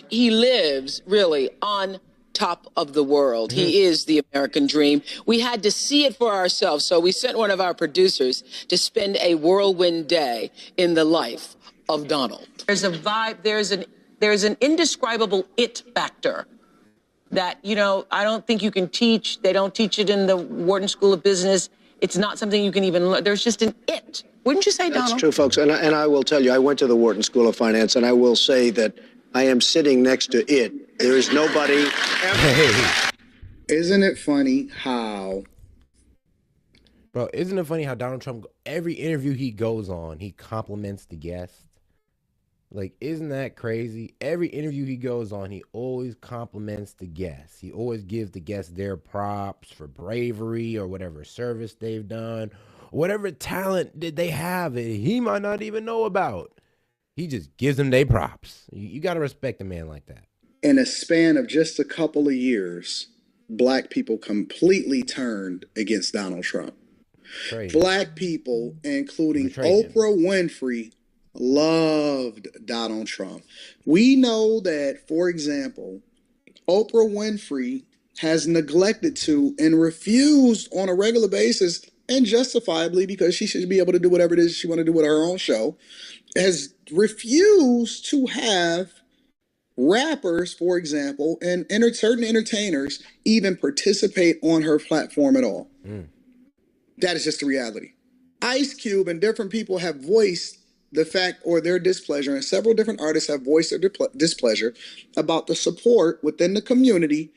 He lives really on top of the world. He is the American dream. We had to see it for ourselves. So we sent one of our producers to spend a whirlwind day in the life of Donald. There's a vibe, there's an indescribable it factor that, you know, I don't think you can teach. They don't teach it in the Wharton School of Business. It's not something you can even learn. There's just an it. Wouldn't you say, Donald? That's true, folks. And I will tell you, I went to the Wharton School of Finance, and I will say that I am sitting next to it. There is nobody ever. Isn't it funny how... Bro, isn't it funny how Donald Trump, every interview he goes on, he compliments the guest? Like, isn't that crazy? Every interview he goes on, he always compliments the guests. He always gives the guests their props for bravery or whatever service they've done, whatever talent did they have that he might not even know about. He just gives them their props. You got to respect a man like that. In a span of just a couple of years, black people completely turned against Donald Trump. Crazy. Black people, including Oprah Winfrey, loved Donald Trump. We know that, for example, Oprah Winfrey has neglected to and refused on a regular basis, and justifiably, because she should be able to do whatever it is she want to do with her own show, has refused to have rappers, for example, and certain entertainers even participate on her platform at all. That is just the reality. Ice Cube and different people have voiced the fact or their displeasure, and several different artists have voiced their displeasure about the support within the community.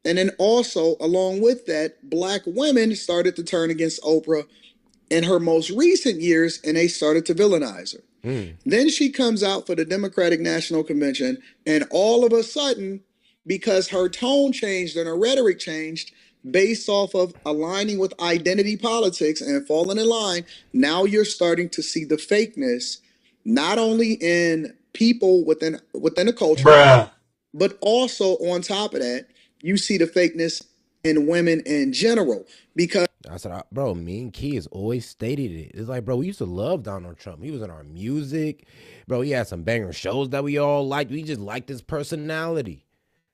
And then also, along with that, black women started to turn against Oprah in her most recent years, and they started to villainize her. Then she comes out for the Democratic National Convention, and all of a sudden, because her tone changed and her rhetoric changed based off of aligning with identity politics and falling in line, now you're starting to see the fakeness, not only in people within the culture, but also on top of that, you see the fakeness in women in general. Because I said, bro, me and Key has always stated it. It's like, bro, we used to love Donald Trump. He was in our music. Bro, he had some banger shows that we all liked. We just liked his personality.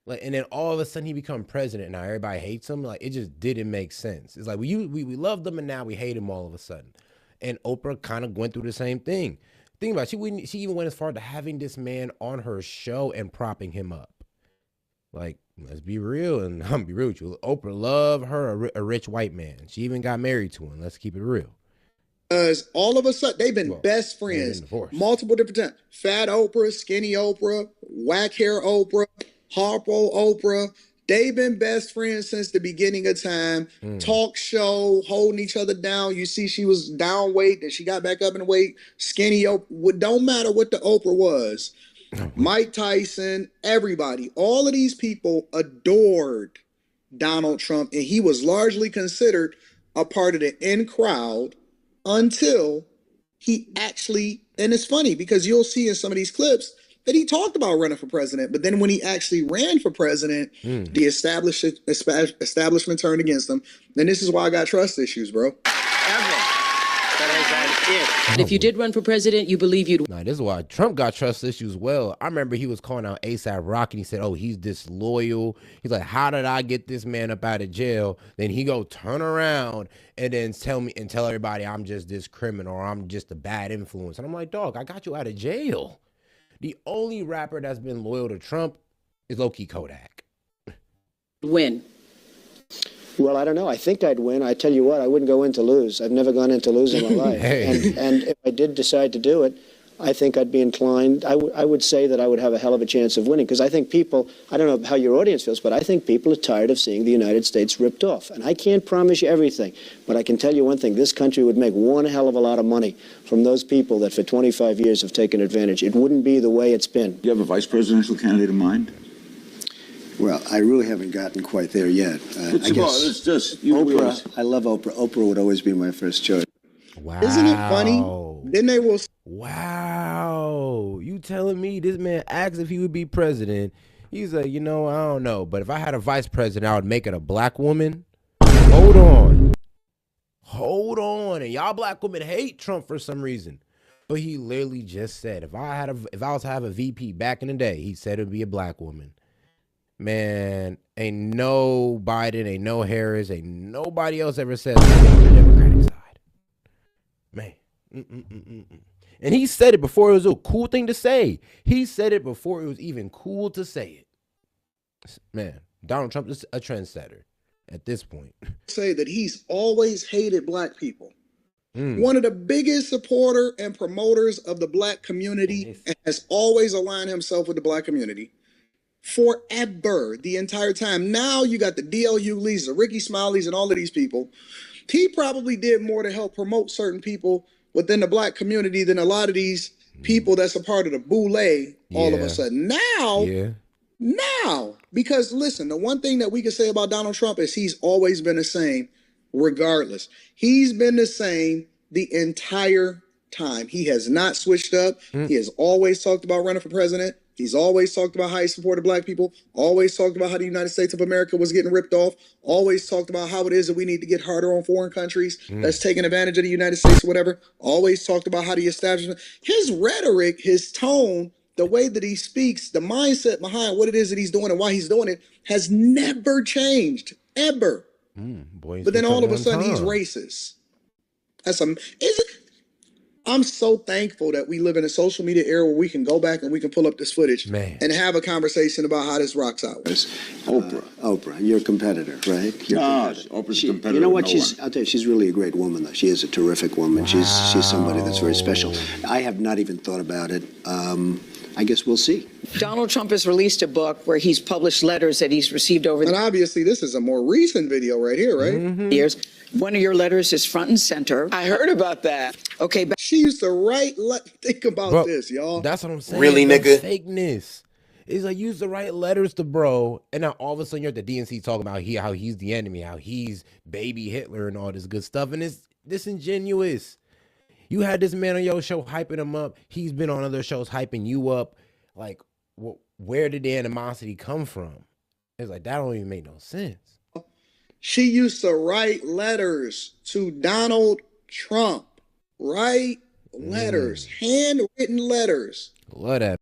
Like, and then all of a sudden he become president. Now everybody hates him. Like, it just didn't make sense. It's like we loved him and now we hate him all of a sudden. And Oprah kind of went through the same thing. Think about it. She even went as far to having this man on her show and propping him up. Like, let's be real, and I'm be real with you. Oprah loved her a rich white man. She even got married to him. Let's keep it real. Because all of a sudden, they've been best friends multiple different times. Fat Oprah, skinny Oprah, whack hair Oprah, Harpo Oprah. They've been best friends since the beginning of time. Talk show, holding each other down. You see she was down weight, then she got back up in weight. Skinny Oprah. Don't matter what the Oprah was. Mike Tyson, everybody, all of these people adored Donald Trump, and he was largely considered a part of the in crowd until he actually, and it's funny because you'll see in some of these clips that he talked about running for president, but then when he actually ran for president, the establishment turned against him. And this is why I got trust issues, bro. And if you did run for president, you believe you'd... Nah, this is why Trump got trust issues well. I remember he was calling out A$AP Rocky. He said, oh, he's disloyal. He's like, how did I get this man up out of jail? Then he go turn around and then tell everybody I'm just this criminal or I'm just a bad influence. And I'm like, dog, I got you out of jail. The only rapper that's been loyal to Trump is low-key Kodak. Win. Well, I don't know. I think I'd win. I tell you what, I wouldn't go in to lose. I've never gone in to lose in my life. And if I did decide to do it, I think I'd be inclined. I would say that I would have a hell of a chance of winning because I think people, I don't know how your audience feels, but I think people are tired of seeing the United States ripped off. And I can't promise you everything, but I can tell you one thing. This country would make one hell of a lot of money from those people that for 25 years have taken advantage. It wouldn't be the way it's been. Do you have a vice presidential candidate in mind? Well, I really haven't gotten quite there yet. I guess it's just Oprah. I love Oprah. Oprah would always be my first choice. Wow. Isn't it funny? Then they will... Wow. You telling me this man asked if he would be president. He's like, you know, I don't know. But if I had a vice president, I would make it a black woman. Hold on. And y'all black women hate Trump for some reason. But he literally just said, if I was to have a VP back in the day, he said it would be a black woman. Man, ain't no Biden, ain't no Harris, ain't nobody else ever said that on the Democratic side. Man. And he said it before it was a cool thing to say. He said it before it was even cool to say it. Man, Donald Trump is a trendsetter at this point. Say that he's always hated black people. One of the biggest supporter and promoters of the black community, and has always aligned himself with the black community forever, the entire time. Now you got the DLU Lees, the Ricky Smileys, and all of these people. He probably did more to help promote certain people within the black community than a lot of these people that's a part of the boule all of a sudden. Now, because listen, the one thing that we can say about Donald Trump is he's always been the same, regardless. He's been the same the entire time. He has not switched up. He has always talked about running for president. He's always talked about how he supported black people, always talked about how the United States of America was getting ripped off, always talked about how it is that we need to get harder on foreign countries that's taking advantage of the United States or whatever, always talked about how the establishment, his rhetoric, his tone, the way that he speaks, the mindset behind what it is that he's doing and why he's doing it has never changed, ever. But then all of a sudden he's racist. I'm so thankful that we live in a social media era where we can go back and we can pull up this footage and have a conversation about how this rocks out. Oprah, your competitor, right? Oprah's a competitor. You know what? I'll tell you, she's really a great woman, though. She is a terrific woman. She's somebody that's very special. I have not even thought about it. I guess we'll see. Donald Trump has released a book where he's published letters that he's received over And obviously, this is a more recent video right here, right? years. One of your letters is front and center. I heard about that. Okay, She used to write, think about this, y'all. That's what I'm saying. Really, nigga? Fakeness. It's like, use the right letters to bro, and now all of a sudden you're at the DNC talking about how he's the enemy, how he's baby Hitler and all this good stuff, and it's disingenuous. You had this man on your show hyping him up. He's been on other shows hyping you up. Like, where did the animosity come from? It's like, that don't even make no sense. She used to write letters to Donald Trump. Write letters, handwritten letters. Love that.